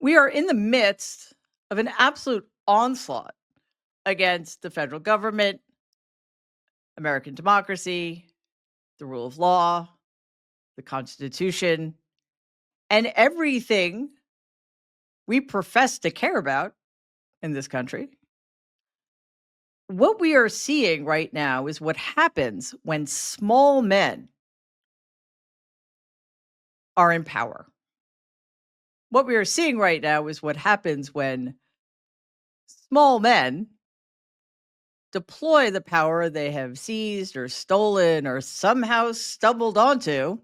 We are in the midst of an absolute onslaught against the federal government, American democracy, the rule of law, the Constitution, and everything we profess to care about in this country. What we are seeing right now is what happens when small men are in power. What we are seeing right now is what happens when small men deploy the power they have seized or stolen or somehow stumbled onto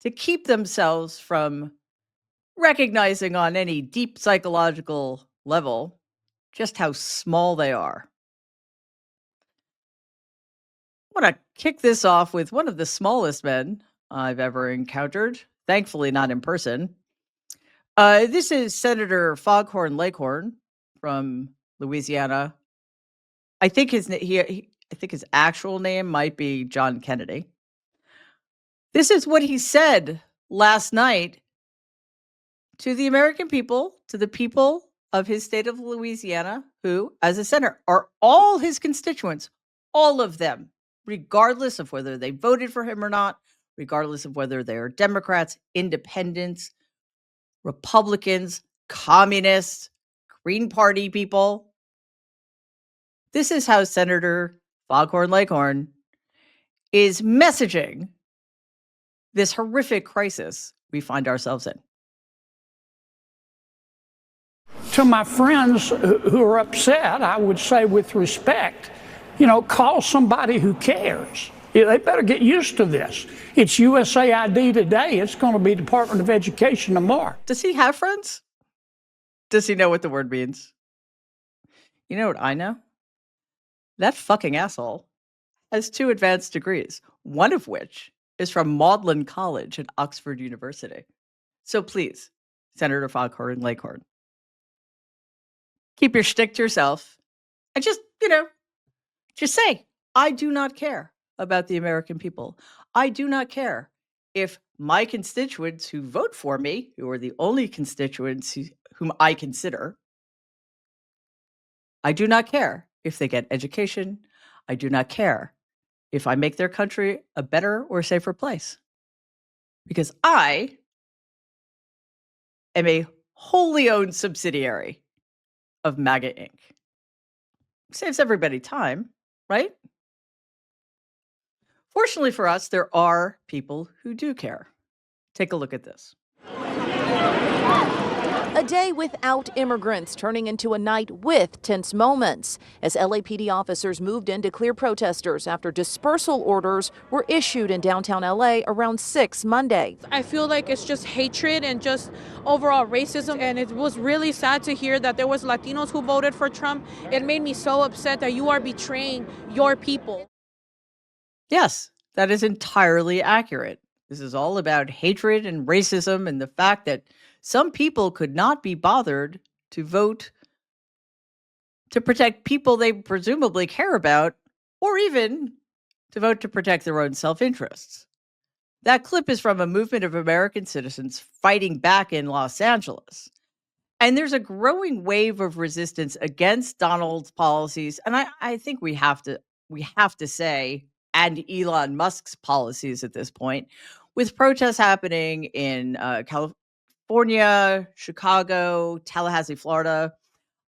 to keep themselves from recognizing on any deep psychological level just how small they are. I want to kick this off with one of the smallest men I've ever encountered, thankfully not in person. This is Senator Foghorn Leghorn from Louisiana. I think I think his actual name might be John Kennedy. This is what he said last night to the American people, to the people of his state of Louisiana, who, as a senator, are all his constituents, all of them, regardless of whether they voted for him or not, regardless of whether they are Democrats, independents, Republicans, communists, Green Party people. This is how Senator Foghorn Leghorn is messaging this horrific crisis we find ourselves in. To my friends who are upset, I would say with respect, call somebody who cares. They better get used to this. It's USAID today. It's going to be Department of Education tomorrow. Does he have friends? Does he know what the word means? You know what I know? That fucking asshole has 2 advanced degrees, one of which is from Magdalen College at Oxford University. So please, Senator Foghorn Leghorn, keep your shtick to yourself. And just say, I do not care about the American people. I do not care if my constituents who vote for me, who are the only constituents whom I consider, I do not care if they get education. I do not care if I make their country a better or safer place. Because I am a wholly owned subsidiary of MAGA Inc. Saves everybody time, right? Fortunately for us, there are people who do care. Take a look at this. A day without immigrants turning into a night with tense moments as LAPD officers moved in to clear protesters after dispersal orders were issued in downtown LA around 6 Monday. I feel like it's just hatred and just overall racism, and it was really sad to hear that there was Latinos who voted for Trump. It made me so upset that you are betraying your people. Yes, that is entirely accurate. This is all about hatred and racism and the fact that some people could not be bothered to vote to protect people they presumably care about, or even to vote to protect their own self-interests. That clip is from a movement of American citizens fighting back in Los Angeles. And there's a growing wave of resistance against Donald's policies. And I think we have to say, and Elon Musk's policies at this point, with protests happening in California, Chicago, Tallahassee, Florida.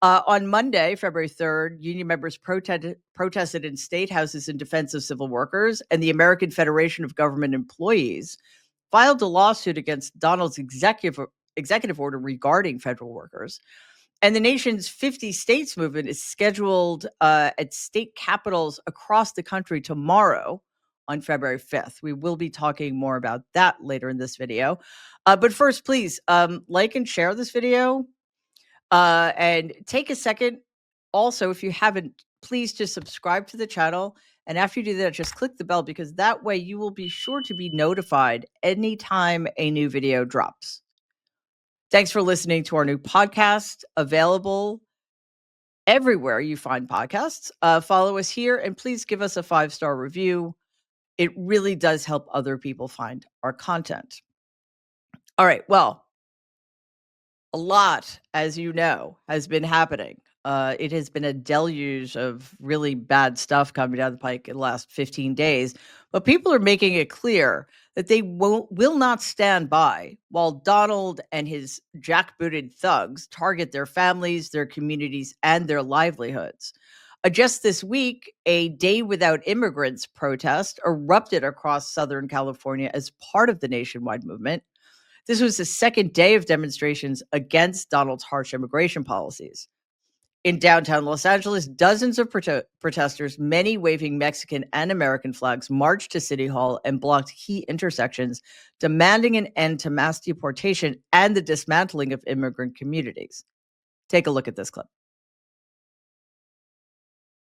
On Monday, February 3rd, union members protested in state houses in defense of civil workers, and the American Federation of Government Employees filed a lawsuit against Donald's executive order regarding federal workers. And the nation's 50 states movement is scheduled at state capitals across the country tomorrow on February 5th. We will be talking more about that later in this video. But first, please like and share this video. And take a second. Also, if you haven't, please just subscribe to the channel. And after you do that, just click the bell, because that way you will be sure to be notified anytime a new video drops. Thanks for listening to our new podcast, available everywhere you find podcasts. Follow us here and please give us a 5-star review. It really does help other people find our content. All right. Well, A lot, as you know, has been happening. It has been a deluge of really bad stuff coming down the pike in the last 15 days. But people are making it clear that they will not stand by while Donald and his jackbooted thugs target their families, their communities, and their livelihoods. Just this week, a Day Without Immigrants protest erupted across Southern California as part of the nationwide movement. This was the second day of demonstrations against Donald's harsh immigration policies. In downtown Los Angeles, dozens of protesters, many waving Mexican and American flags, marched to City Hall and blocked key intersections, demanding an end to mass deportation and the dismantling of immigrant communities. Take a look at this clip.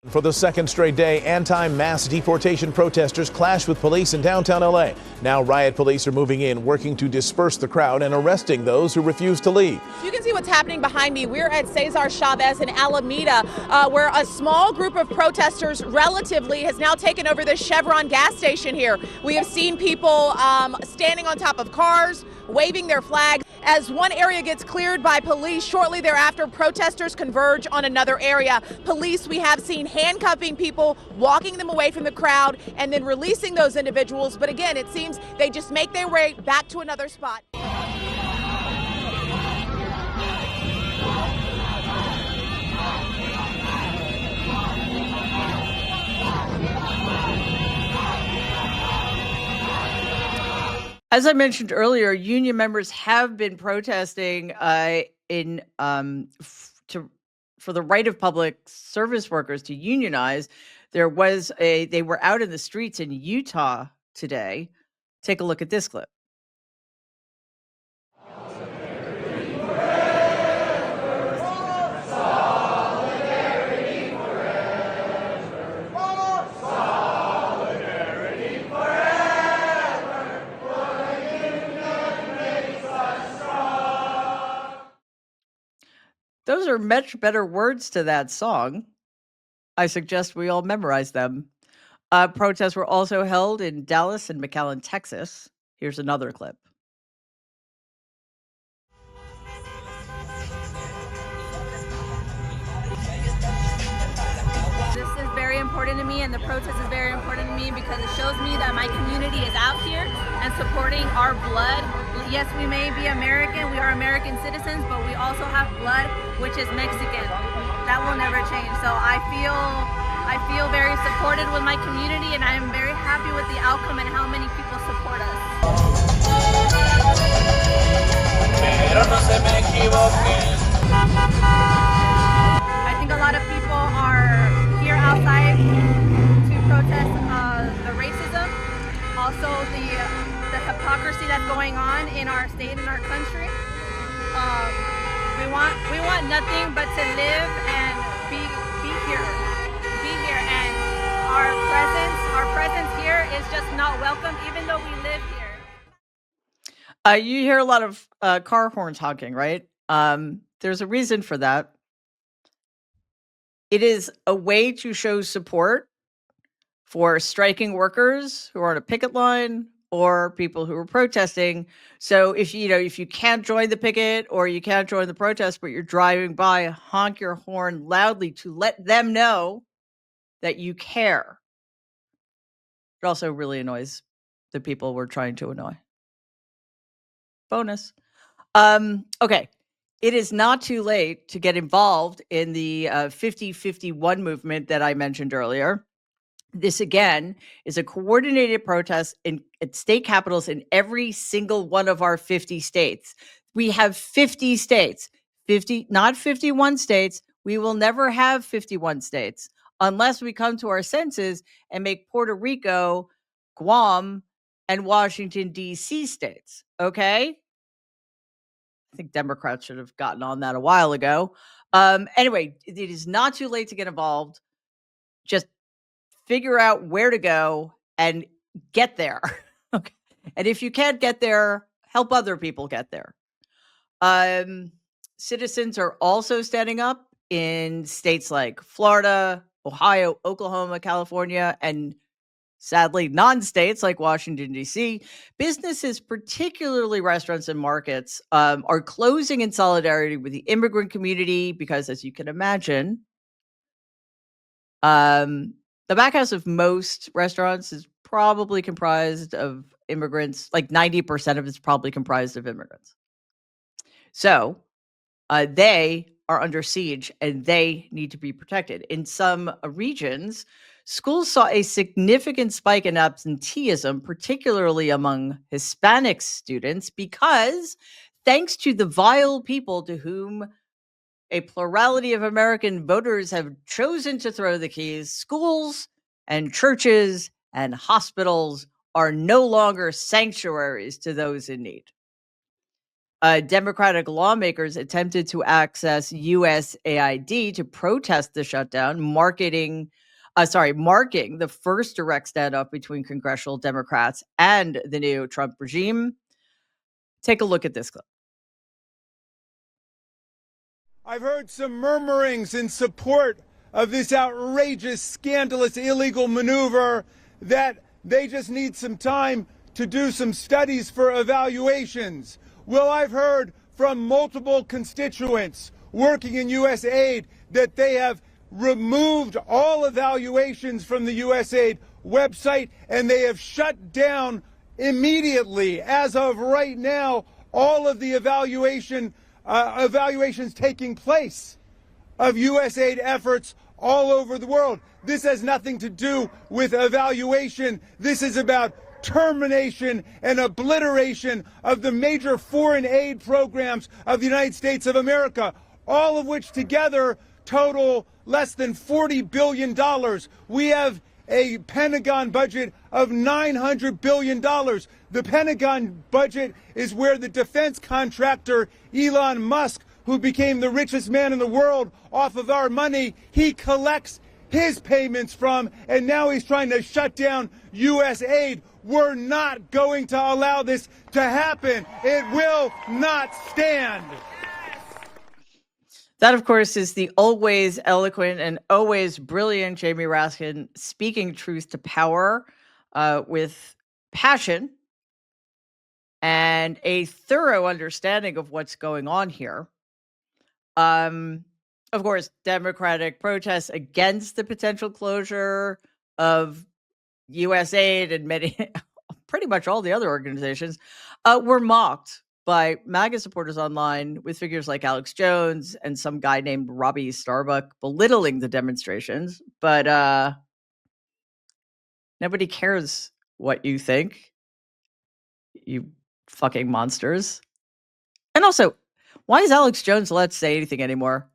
For the second straight day, anti-mass deportation protesters clashed with police in downtown LA. Now riot police are moving in, working to disperse the crowd and arresting those who refuse to leave. You can see what's happening behind me. We're at Cesar Chavez in Alameda, where a small group of protesters relatively has now taken over the Chevron gas station here. We have seen people standing on top of cars, waving their flag. As one area gets cleared by police, shortly thereafter, protesters converge on another area. Police, we have seen handcuffing people, walking them away from the crowd, and then releasing those individuals. But again, it seems they just make their way back to another spot. As I mentioned earlier, union members have been protesting for the right of public service workers to unionize. They were out in the streets in Utah today. Take a look at this clip. Those are much better words to that song. I suggest we all memorize them. Protests were also held in Dallas and McAllen, Texas. Here's another clip. This is very important to me, and the protest is very important to me because it shows me that my community is out here and supporting our blood. Yes, we may be American, we are American citizens, but we also have blood, which is Mexican. That will never change. So I feel very supported with my community, and I am very happy with the outcome and how many people support us. I think a lot of people are here outside to protest the racism, also the hypocrisy that's going on in our state and our country. We want nothing but to live and be here, and our presence here is just not welcome, even though we live here. You hear a lot of car horns honking, right? There's a reason for that. It is a way to show support for striking workers who are on a picket line or people who are protesting. So if you can't join the picket or you can't join the protest, but you're driving by, honk your horn loudly to let them know that you care. It also really annoys the people we're trying to annoy. Bonus. Okay. It is not too late to get involved in the 50-51 movement that I mentioned earlier. This, again, is a coordinated protest at state capitals in every single one of our 50 states. We have 50 states, not 51 states. We will never have 51 states unless we come to our senses and make Puerto Rico, Guam, and Washington, D.C. states, okay? I think Democrats should have gotten on that a while ago. Anyway, it is not too late to get involved. Just figure out where to go and get there. Okay. And if you can't get there, help other people get there. Citizens are also standing up in states like Florida, Ohio, Oklahoma, California, and Sadly, non-states like Washington, D.C., businesses, particularly restaurants and markets, are closing in solidarity with the immigrant community because, as you can imagine, the back house of most restaurants is probably comprised of immigrants. Like 90% of it's probably comprised of immigrants. So they are under siege and they need to be protected. In some regions, schools saw a significant spike in absenteeism, particularly among Hispanic students, because thanks to the vile people to whom a plurality of American voters have chosen to throw the keys, schools and churches and hospitals are no longer sanctuaries to those in need. Democratic lawmakers attempted to access USAID to protest the shutdown, marking the first direct standoff between congressional Democrats and the new Trump regime. Take a look at this clip. I've heard some murmurings in support of this outrageous, scandalous, illegal maneuver that they just need some time to do some studies for evaluations. Well, I've heard from multiple constituents working in USAID that they have removed all evaluations from the USAID website and they have shut down immediately, as of right now, all of the evaluations taking place of USAID efforts all over the world. This has nothing to do with evaluation. This is about termination and obliteration of the major foreign aid programs of the United States of America, all of which together total less than $40 billion. We have a Pentagon budget of $900 billion. The Pentagon budget is where the defense contractor Elon Musk, who became the richest man in the world off of our money, he collects his payments from, and now he's trying to shut down USAID. We're not going to allow this to happen. It will not stand. That, of course, is the always eloquent and always brilliant Jamie Raskin speaking truth to power with passion and a thorough understanding of what's going on here. Of course, Democratic protests against the potential closure of USAID and many, pretty much all the other organizations, were mocked by MAGA supporters online, with figures like Alex Jones and some guy named Robbie Starbuck belittling the demonstrations. But nobody cares what you think, you fucking monsters. And also, why is Alex Jones allowed to say anything anymore?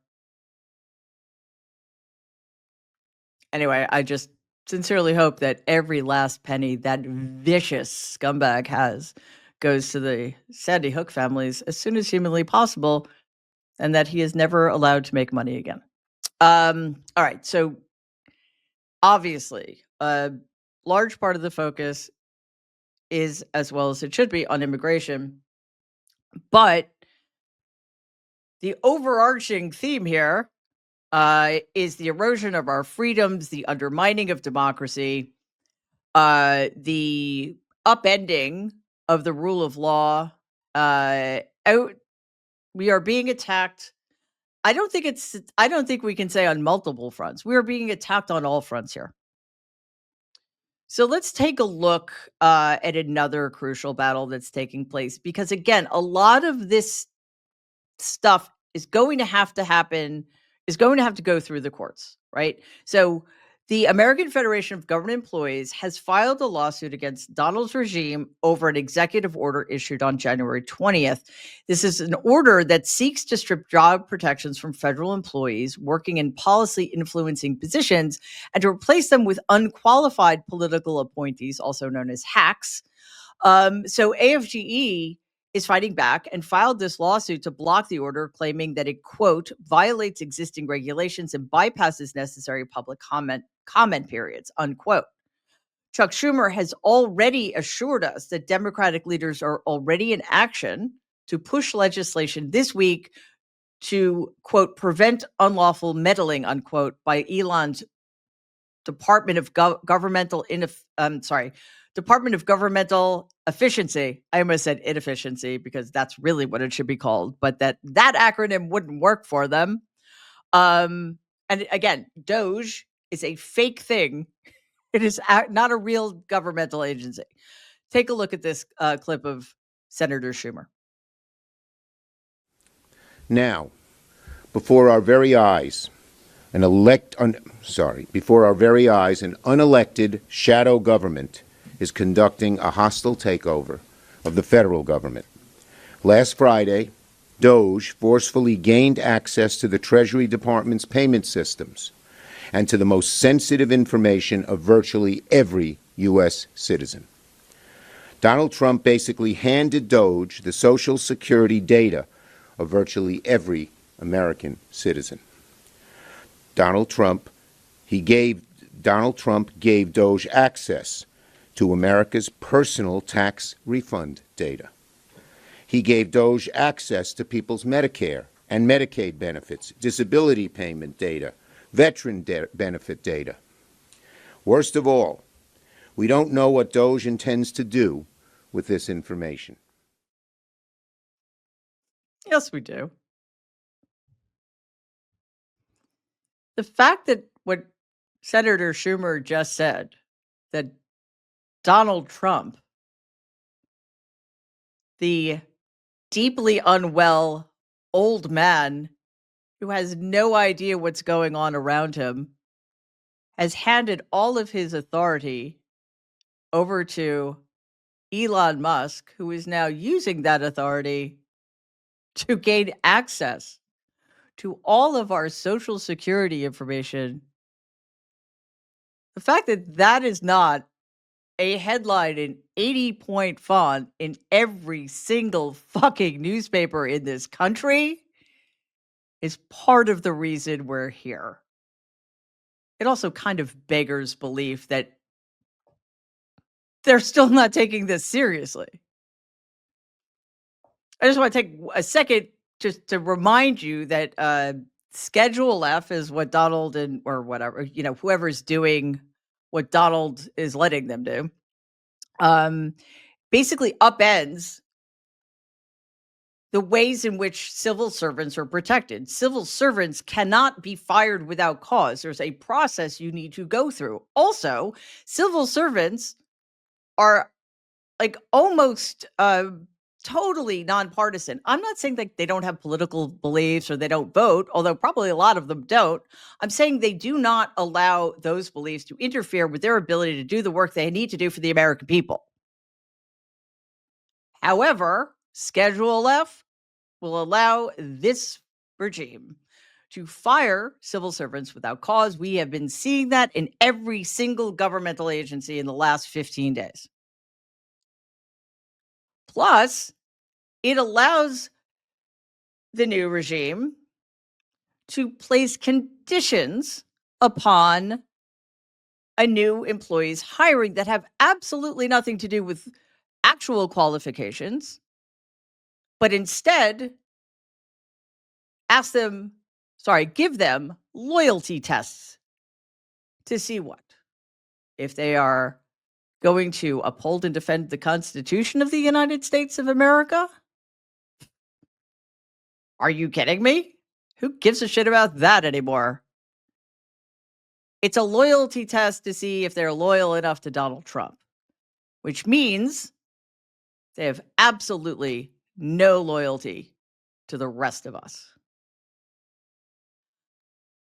Anyway, I just sincerely hope that every last penny that vicious scumbag has goes to the Sandy Hook families as soon as humanly possible, and that he is never allowed to make money again. All right, so obviously, a large part of the focus is, as well as it should be, on immigration. But the overarching theme here is the erosion of our freedoms, the undermining of democracy, the upending of the rule of law. We are being attacked. I don't think we can say on multiple fronts. We are being attacked on all fronts here. So let's take a look at another crucial battle that's taking place, because again, a lot of this stuff is going to have to go through the courts, right? So the American Federation of Government Employees has filed a lawsuit against Donald's regime over an executive order issued on January 20th. This is an order that seeks to strip job protections from federal employees working in policy influencing positions and to replace them with unqualified political appointees, also known as hacks. So AFGE is fighting back and filed this lawsuit to block the order, claiming that it, quote, violates existing regulations and bypasses necessary public comment periods, unquote. Chuck Schumer has already assured us that Democratic leaders are already in action to push legislation this week to, quote, prevent unlawful meddling, unquote, by Elon's Department of Department of Governmental Efficiency. I almost said inefficiency because that's really what it should be called, but that acronym wouldn't work for them. And again, Doge is a fake thing. It is not a real governmental agency. Take a look at this clip of Senator Schumer. Now, before our very eyes, an unelected shadow government is conducting a hostile takeover of the federal government. Last Friday, Doge forcefully gained access to the Treasury Department's payment systems and to the most sensitive information of virtually every U.S. citizen. Donald Trump basically handed Doge the Social Security data of virtually every American citizen. Donald Trump gave Doge access to America's personal tax refund data. He gave Doge access to people's Medicare and Medicaid benefits, disability payment data, veteran benefit data. Worst of all, we don't know what Doge intends to do with this information. Yes, we do. The fact that what Senator Schumer just said, that Donald Trump, the deeply unwell old man who has no idea what's going on around him, has handed all of his authority over to Elon Musk, who is now using that authority to gain access to all of our Social Security information. The fact that that is not a headline in 80-point font in every single fucking newspaper in this country is part of the reason we're here. It also kind of beggars belief that they're still not taking this seriously. I just want to take a second just to remind you that Schedule F is what Donald or whatever, whoever's doing what Donald is letting them do, basically upends the ways in which civil servants are protected. Civil servants cannot be fired without cause. There's a process you need to go through. Also, civil servants are like almost totally nonpartisan. I'm not saying that they don't have political beliefs or they don't vote, although probably a lot of them don't. I'm saying they do not allow those beliefs to interfere with their ability to do the work they need to do for the American people. However, Schedule F will allow this regime to fire civil servants without cause. We have been seeing that in every single governmental agency in the last 15 days. Plus, it allows the new regime to place conditions upon a new employee's hiring that have absolutely nothing to do with actual qualifications, but instead give them loyalty tests to see what? If they are going to uphold and defend the Constitution of the United States of America? Are you kidding me? Who gives a shit about that anymore? It's a loyalty test to see if they're loyal enough to Donald Trump, which means they have absolutely no loyalty to the rest of us.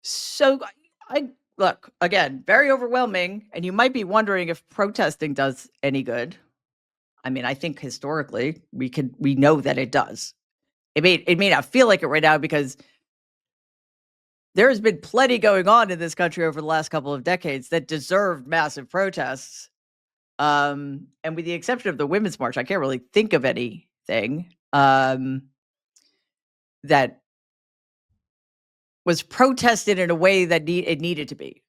So I look, again, very overwhelming, and you might be wondering if protesting does any good. I mean, I think historically we know that it does. It may not feel like it right now because there has been plenty going on in this country over the last couple of decades that deserved massive protests. And with the exception of the Women's March, I can't really think of anything that was protested in a way that it needed to be.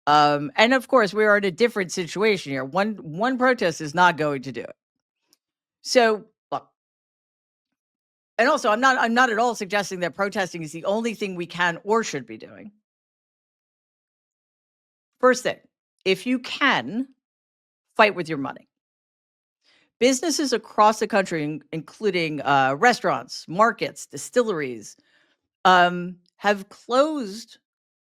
And of course, we are in a different situation here. One protest is not going to do it. So, look, and also, I'm not at all suggesting that protesting is the only thing we can or should be doing. First thing, if you can, fight with your money. Businesses across the country, including restaurants, markets, distilleries, have closed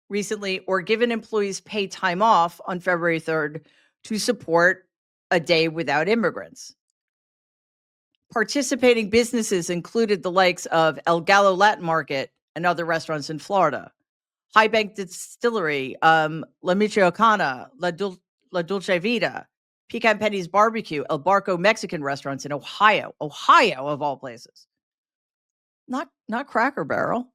recently or given employees paid time off on February 3rd to support a day without immigrants. Participating businesses included the likes of El Gallo Latin Market and other restaurants in Florida, High Bank Distillery, La Michoacana, La Dulce Vida, Pecan Penny's Barbecue, El Barco Mexican restaurants in Ohio of all places. Not Cracker Barrel.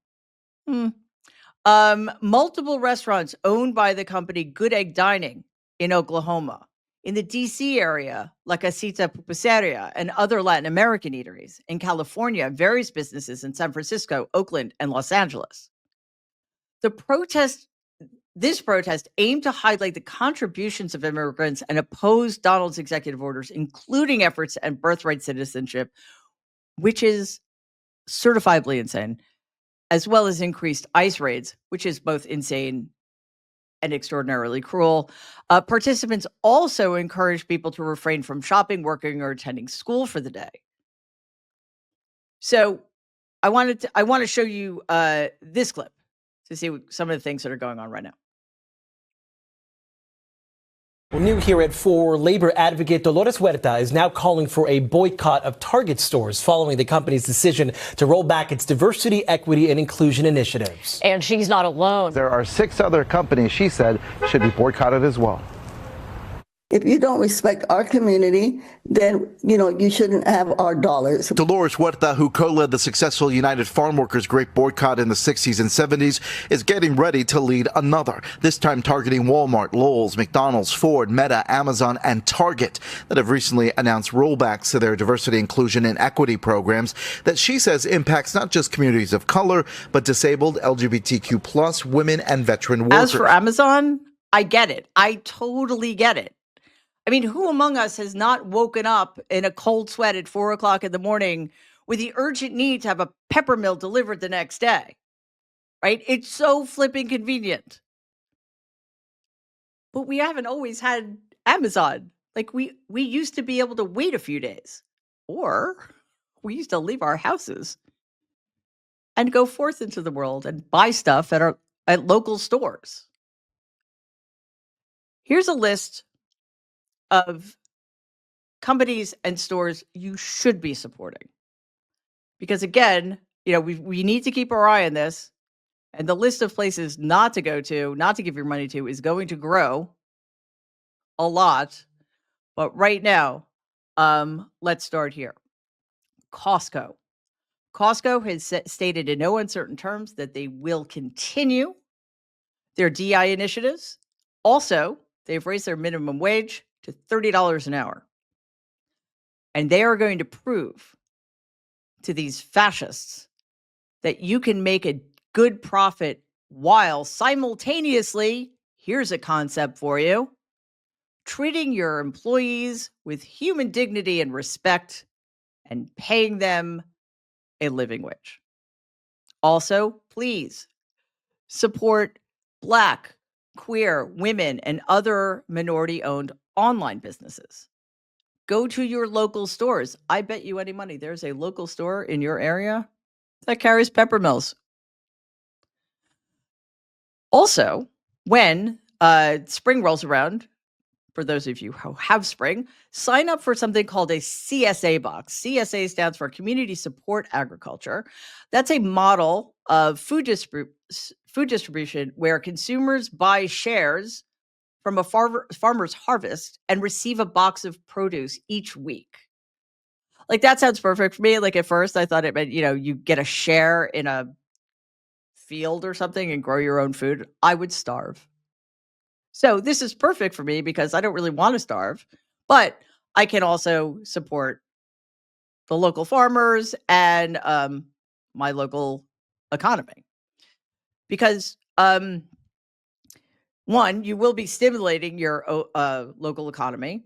Multiple restaurants owned by the company Good Egg Dining in Oklahoma. In the DC area, La Casita Pupuseria and other Latin American eateries. In California, various businesses in San Francisco, Oakland, and Los Angeles. This protest aimed to highlight the contributions of immigrants and oppose Donald's executive orders, including efforts to end birthright citizenship, which is certifiably insane, as well as increased ICE raids, which is both insane and extraordinarily cruel. Participants also encouraged people to refrain from shopping, working, or attending school for the day. So I want to show you this clip to see some of the things that are going on right now. Well, new here at 4, labor advocate Dolores Huerta is now calling for a boycott of Target stores following the company's decision to roll back its diversity, equity, and inclusion initiatives. And she's not alone. There are 6 other companies she said should be boycotted as well. If you don't respect our community, then, you shouldn't have our dollars. Dolores Huerta, who co-led the successful United Farm Workers Great Boycott in the 60s and 70s, is getting ready to lead another, this time targeting Walmart, Lowe's, McDonald's, Ford, Meta, Amazon, and Target that have recently announced rollbacks to their diversity, inclusion, and equity programs that she says impacts not just communities of color, but disabled, LGBTQ+, women, and veteran workers. As for Amazon, I get it. I totally get it. I mean, who among us has not woken up in a cold sweat at 4 o'clock in the morning with the urgent need to have a peppermill delivered the next day, right? It's so flipping convenient. But we haven't always had Amazon. Like we used to be able to wait a few days, or we used to leave our houses and go forth into the world and buy stuff at local stores. Here's a list of companies and stores you should be supporting. Because again, we need to keep our eye on this. And the list of places not to go to, not to give your money to, is going to grow a lot. But right now, let's start here. Costco. Costco has stated in no uncertain terms that they will continue their DI initiatives. Also, they've raised their minimum wage to $30 an hour. And they are going to prove to these fascists that you can make a good profit while simultaneously, here's a concept for you, treating your employees with human dignity and respect and paying them a living wage. Also, please support Black, queer, women, and other minority-owned online businesses. Go to your local stores. I bet you any money there's a local store in your area that carries peppermills. Also, when spring rolls around, for those of you who have spring, sign up for something called a CSA box. CSA stands for Community Support Agriculture. That's a model of food distribution where consumers buy shares from a farmer's harvest and receive a box of produce each week. Like, that sounds perfect for me. Like, at first I thought it meant, you get a share in a field or something and grow your own food. I would starve. So this is perfect for me because I don't really want to starve, but I can also support the local farmers and my local economy. Because one, you will be stimulating your local economy,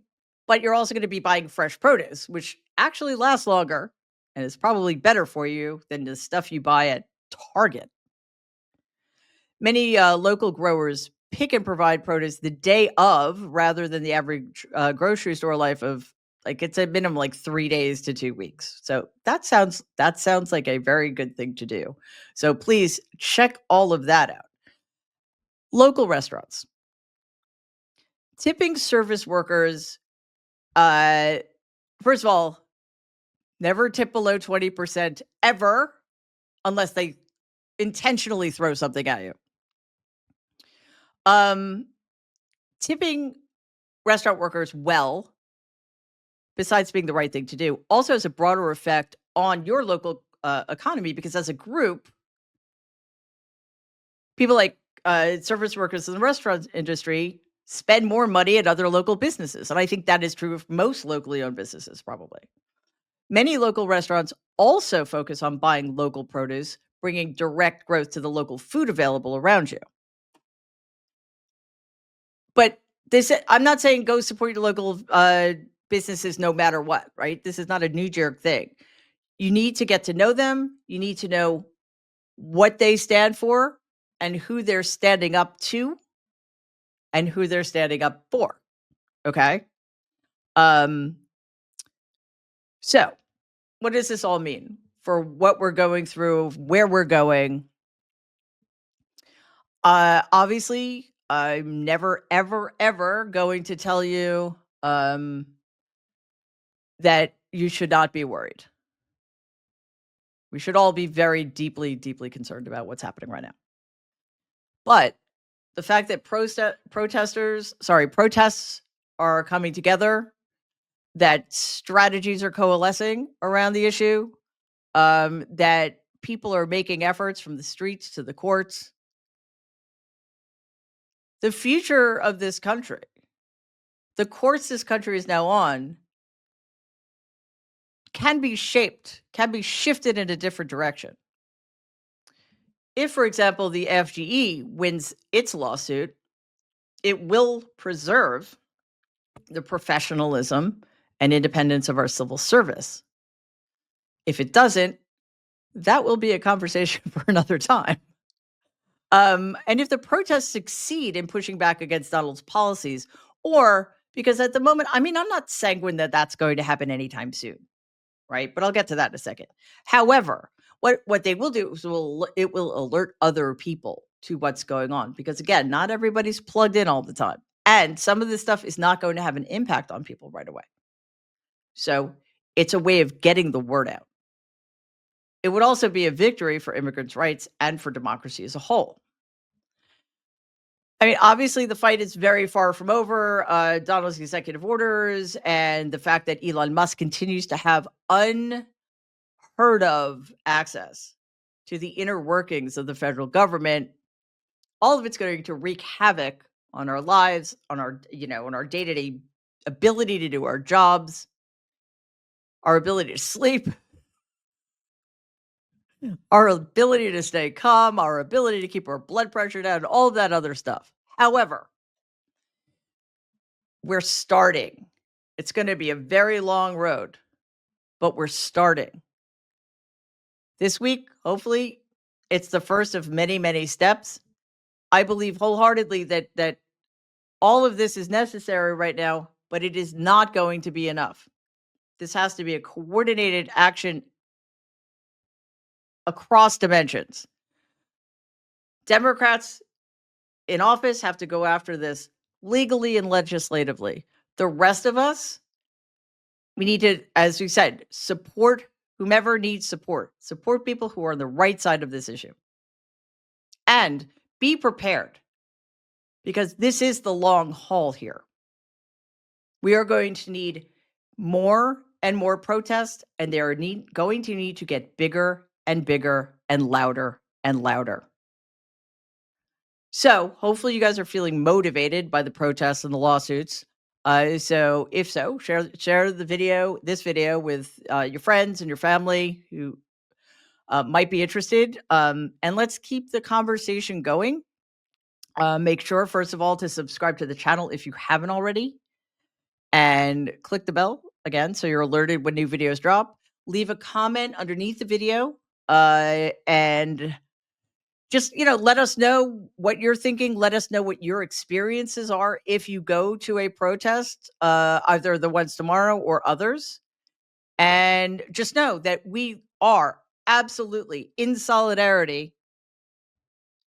but you're also going to be buying fresh produce, which actually lasts longer and is probably better for you than the stuff you buy at Target. Many local growers pick and provide produce the day of rather than the average grocery store life of like it's a minimum like 3 days to 2 weeks. So that sounds like a very good thing to do. So please check all of that out. Local restaurants. Tipping service workers, first of all, never tip below 20% ever unless they intentionally throw something at you. Tipping restaurant workers well, besides being the right thing to do, also has a broader effect on your local economy because as a group, people like service workers in the restaurant industry spend more money at other local businesses. And I think that is true of most locally owned businesses, probably. Many local restaurants also focus on buying local produce, bringing direct growth to the local food available around you. But I'm not saying go support your local businesses no matter what, right? This is not a knee-jerk thing. You need to get to know them. You need to know what they stand for and who they're standing up to and who they're standing up for. Okay? So what does this all mean for what we're going through, where we're going? Obviously, I'm never, ever, ever going to tell you that you should not be worried. We should all be very deeply, deeply concerned about what's happening right now. But the fact that protests are coming together, that strategies are coalescing around the issue, that people are making efforts from the streets to the courts. The future of this country, the course this country is now on, can be shaped, can be shifted in a different direction. If, for example, the FGE wins its lawsuit, it will preserve the professionalism and independence of our civil service. If it doesn't, that will be a conversation for another time. And if the protests succeed in pushing back against Donald's policies, or because at the moment, I mean, I'm not sanguine that that's going to happen anytime soon, right? But I'll get to that in a second. However, what they will do is it will alert other people to what's going on because again, not everybody's plugged in all the time, and some of this stuff is not going to have an impact on people right away. So it's a way of getting the word out. It would also be a victory for immigrants' rights and for democracy as a whole. I mean, obviously, the fight is very far from over. Donald's executive orders and the fact that Elon Musk continues to have unheard of access to the inner workings of the federal government, all of it's going to wreak havoc on our lives, on our, on our day-to-day ability to do our jobs, our ability to sleep, our ability to stay calm, our ability to keep our blood pressure down, all of that other stuff. However, we're starting. It's going to be a very long road, but we're starting. This week, hopefully, it's the first of many, many steps. I believe wholeheartedly that all of this is necessary right now, but it is not going to be enough. This has to be a coordinated action across dimensions. Democrats in office have to go after this legally and legislatively. The rest of us, we need to, as we said, support whomever needs support. Support people who are on the right side of this issue. And be prepared, because this is the long haul here. We are going to need more and more protests, and they are going to need to get bigger and bigger and louder and louder. So hopefully you guys are feeling motivated by the protests and the lawsuits. So if so, share this video with your friends and your family who might be interested. And let's keep the conversation going. Make sure, first of all, to subscribe to the channel if you haven't already. And click the bell again so you're alerted when new videos drop. Leave a comment underneath the video and just, let us know what you're thinking. Let us know what your experiences are if you go to a protest, either the ones tomorrow or others. And just know that we are absolutely in solidarity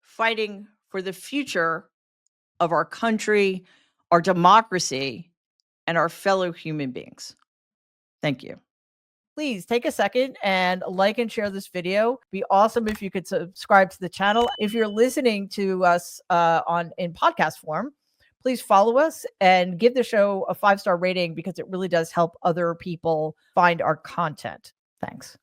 fighting for the future of our country, our democracy, and our fellow human beings. Thank you. Please take a second and like and share this video. Be awesome if you could subscribe to the channel. If you're listening to us in podcast form, please follow us and give the show a 5-star rating because it really does help other people find our content. Thanks.